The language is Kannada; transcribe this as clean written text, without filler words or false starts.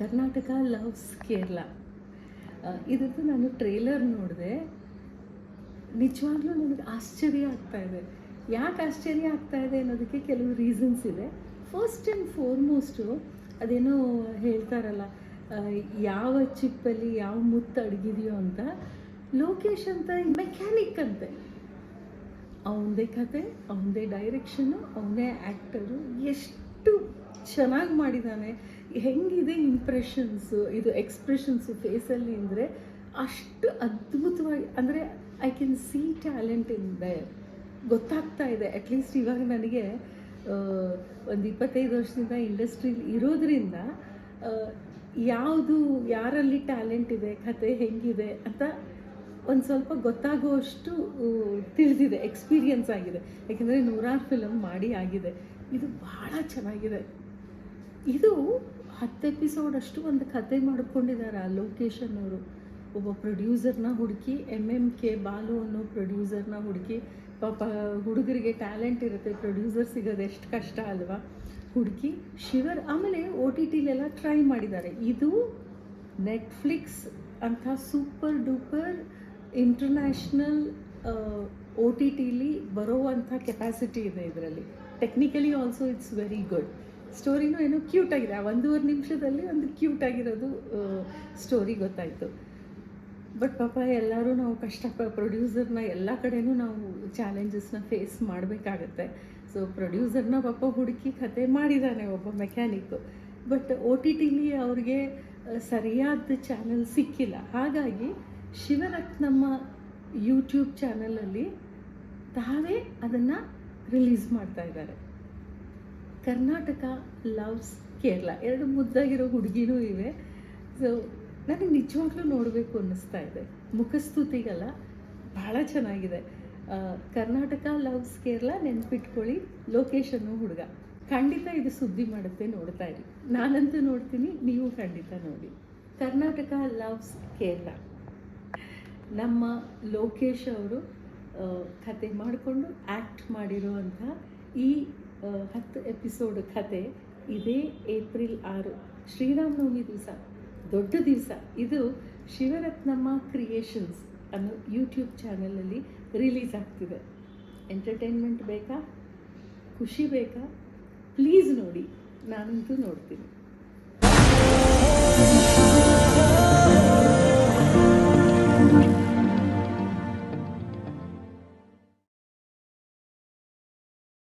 ಕರ್ನಾಟಕ ಲವ್ಸ್ ಕೇರಳ. ಇದ್ರದ್ದು ನಾನು ಟ್ರೇಲರ್ ನೋಡಿದೆ. ನಿಜವಾಗ್ಲೂ ನನಗೆ ಆಶ್ಚರ್ಯ ಆಗ್ತಾಯಿದೆ. ಯಾಕೆ ಆಶ್ಚರ್ಯ ಆಗ್ತಾಯಿದೆ ಅನ್ನೋದಕ್ಕೆ ಕೆಲವು ರೀಸನ್ಸ್ ಇದೆ. ಫಸ್ಟ್ ಆ್ಯಂಡ್ ಫಾರ್ಮೋಸ್ಟು ಅದೇನೋ ಹೇಳ್ತಾರಲ್ಲ, ಯಾವ ಚಿಪ್ಪಲ್ಲಿ ಯಾವ ಮುತ್ತು ಅಡಗಿದೆಯೋ ಅಂತ. ಲೋಕೇಶ್ ಅಂತ ಮೆಕ್ಯಾನಿಕ್ ಅಂತೆ. ಅವನದೇ ಕತೆ, ಅವನದೇ ಡೈರೆಕ್ಷನ್ನು, ಅವನೇ ಆ್ಯಕ್ಟರು. ಎಷ್ಟು ಚೆನ್ನಾಗಿ ಮಾಡಿದ್ದಾನೆ. ಹೆಂಗಿದೆ ಇಂಪ್ರೆಷನ್ಸು, ಇದು ಎಕ್ಸ್ಪ್ರೆಷನ್ಸು ಫೇಸಲ್ಲಿ ಅಂದರೆ ಅಷ್ಟು ಅದ್ಭುತವಾಗಿ, ಅಂದರೆ I can see talent in their. ಗೊತ್ತಾಗ್ತಾ ಇದೆ. ಅಟ್ಲೀಸ್ಟ್ ಇವಾಗ ನನಗೆ ಒಂದು 25 ವರ್ಷದಿಂದ ಇಂಡಸ್ಟ್ರೀಲಿ ಇರೋದ್ರಿಂದ ಯಾವುದು ಯಾರಲ್ಲಿ ಟ್ಯಾಲೆಂಟ್ ಇದೆ, ಕತೆ ಹೆಂಗಿದೆ ಅಂತ ಒಂದು ಸ್ವಲ್ಪ ಗೊತ್ತಾಗುವಷ್ಟು ತಿಳಿದಿದೆ, ಎಕ್ಸ್ಪೀರಿಯನ್ಸ್ ಆಗಿದೆ. ಯಾಕೆಂದರೆ 100 ಫಿಲಮ್ ಮಾಡಿ ಆಗಿದೆ. ಇದು ಭಾಳ ಚೆನ್ನಾಗಿದೆ. ಇದು 10 ಎಪಿಸೋಡಷ್ಟು ಒಂದು ಕತೆ ಮಾಡ್ಕೊಂಡಿದ್ದಾರೆ ಆ ಲೋಕೇಶ್ ಅನ್ನೋರು. ಒಬ್ಬ ಪ್ರೊಡ್ಯೂಸರ್ನ ಹುಡುಕಿ, MMK ಬಾಲು ಅನ್ನೋ ಪ್ರೊಡ್ಯೂಸರ್ನ ಹುಡುಕಿ. ಪಾಪ ಹುಡುಗರಿಗೆ ಟ್ಯಾಲೆಂಟ್ ಇರುತ್ತೆ, ಪ್ರೊಡ್ಯೂಸರ್ ಸಿಗೋದು ಎಷ್ಟು ಕಷ್ಟ ಅಲ್ವಾ, ಹುಡುಕಿ ಶಿವರ್. ಆಮೇಲೆ OTTಲೆಲ್ಲ ಟ್ರೈ ಮಾಡಿದ್ದಾರೆ. ಇದು ನೆಟ್ಫ್ಲಿಕ್ಸ್ ಅಂತ ಸೂಪರ್ ಡೂಪರ್ ಇಂಟರ್ನ್ಯಾಷನಲ್ OTTಲಿ ಬರೋವಂಥ ಕೆಪಾಸಿಟಿ ಇದೆ ಇದರಲ್ಲಿ. Technically also it's very good. ಸ್ಟೋರಿನೂ ಏನೋ ಕ್ಯೂಟಾಗಿದೆ. ಆ 1.5 ನಿಮಿಷದಲ್ಲಿ ಒಂದು ಕ್ಯೂಟಾಗಿರೋದು ಸ್ಟೋರಿ ಗೊತ್ತಾಯಿತು. ಬಟ್ ಪಾಪ ಎಲ್ಲರೂ ನಾವು ಪ್ರೊಡ್ಯೂಸರ್ನ ಎಲ್ಲ ಕಡೆನೂ ನಾವು ಚಾಲೆಂಜಸ್ನ ಫೇಸ್ ಮಾಡಬೇಕಾಗತ್ತೆ. ಸೊ ಪ್ರೊಡ್ಯೂಸರ್ನ ಪಾಪ ಹುಡುಕಿ ಕತೆ ಮಾಡಿದ್ದಾನೆ ಒಬ್ಬ ಮೆಕ್ಯಾನಿಕ್ಕು. ಬಟ್ OTTಲಿ ಅವ್ರಿಗೆ ಸರಿಯಾದ ಚಾನಲ್ ಸಿಕ್ಕಿಲ್ಲ. ಹಾಗಾಗಿ ಶಿವರತ್ನಮ್ಮ ಯೂಟ್ಯೂಬ್ ಚಾನಲಲ್ಲಿ ತಾವೇ ಅದನ್ನು ರಿಲೀಸ್ ಮಾಡ್ತಾ ಇದ್ದಾರೆ. ಕರ್ನಾಟಕ ಲವ್ಸ್ ಕೇರಳ. 2 ಮುದ್ದಾಗಿರೋ ಹುಡುಗಿನೂ ಇವೆ. ಸೊ ನನಗೆ ನಿಜವಾಗ್ಲೂ ನೋಡಬೇಕು ಅನ್ನಿಸ್ತಾ ಇದೆ. ಮುಖಸ್ತುತಿಗಲ್ಲ, ಭಾಳ ಚೆನ್ನಾಗಿದೆ. ಕರ್ನಾಟಕ ಲವ್ಸ್ ಕೇರಳ ನೆನ್ಪಿಟ್ಕೊಳ್ಳಿ. ಲೋಕೇಶ್ ಅನ್ನೋ ಹುಡುಗ. ಖಂಡಿತ ಇದು ಸುದ್ದಿ ಮಾಡುತ್ತೆ, ನೋಡ್ತಾ ಇರಿ. ನಾನಂತೂ ನೋಡ್ತೀನಿ, ನೀವು ಖಂಡಿತ ನೋಡಿ. ಕರ್ನಾಟಕ ಲವ್ಸ್ ಕೇರಳ. ನಮ್ಮ ಲೋಕೇಶ್ ಅವರು ಕತೆ ಮಾಡಿಕೊಂಡು ಆ್ಯಕ್ಟ್ ಮಾಡಿರುವಂಥ ಈ 10 ಎಪಿಸೋಡ್ ಕತೆ ಇದೇ ಏಪ್ರಿಲ್ 6 ಶ್ರೀರಾಮನವಮಿ ದಿವಸ, ದೊಡ್ಡ ದಿವಸ. ಇದು ಶಿವರತ್ನಮ್ಮ ಕ್ರಿಯೇಷನ್ಸ್ ಅನ್ನೋ ಯೂಟ್ಯೂಬ್ ಚಾನಲಲ್ಲಿ ರಿಲೀಸ್ ಆಗ್ತಿದೆ. ಎಂಟರ್ಟೈನ್ಮೆಂಟ್ ಬೇಕಾ, ಖುಷಿ ಬೇಕಾ, ಪ್ಲೀಸ್ ನೋಡಿ. ನಾನಂತೂ ನೋಡ್ತೀನಿ.